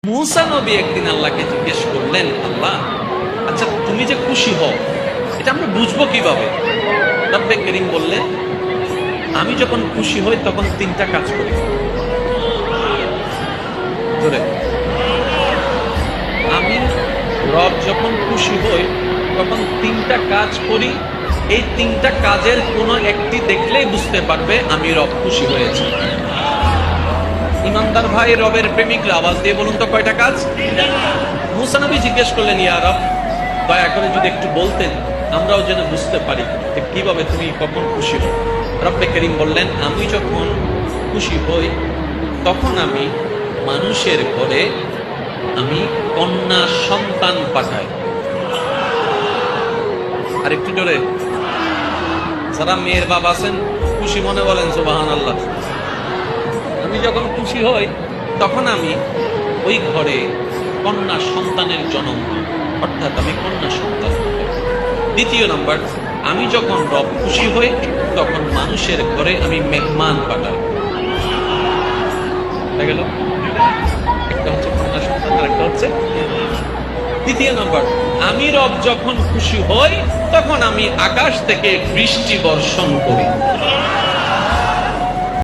মূসা নবী একদিন আল্লাহকে জিজ্ঞেস করলেন, আল্লাহ, আচ্ছা তুমি যে খুশি হও এটা আমরা বুঝবো কিভাবে? রব্বে করিম বললেন, আমি যখন খুশি হই তখন তিনটা কাজ করি। ধরে আমি রব যখন খুশি হই তখন তিনটা কাজ করি। এই তিনটা কাজের কোনো একটি দেখলেই বুঝতে পারবে আমি রব খুশি হয়েছি। ইমানদার ভাই, রবের প্রেমিকরা আওয়াজ দিয়ে বলুন তো কয়টা কাজ? মুসা নবী জিজ্ঞেস করলেন, ইয়া রব, দয়া করে যদি একটু বলতেন আমরাও যেন বুঝতে পারি কিভাবে তুমি কখন খুশি হও। রব্বে করিম বললেন, আমি যখন খুশি হই তখন আমি মানুষের ঘরে আমি কন্যা সন্তান পাঠাই। আর একটু জোরে, যারা মেয়ের বাবা আছেন খুশি মনে বলেন সুবহানাল্লাহ। আমি যখন খুশি হই তখন আমি ওই ঘরে কন্যা সন্তানের জন্ম দিই, অর্থাৎ আমি কন্যা সন্তান। দ্বিতীয় নাম্বার, আমি যখন রব খুশি হই তখন মানুষের ঘরে আমি মেহমান পাঠাই। গেল একটা হচ্ছে কন্যা সন্তান, আর একটা হচ্ছে। তৃতীয় নাম্বার, আমি রব যখন খুশি হই তখন আমি আকাশ থেকে বৃষ্টি বর্ষণ করি।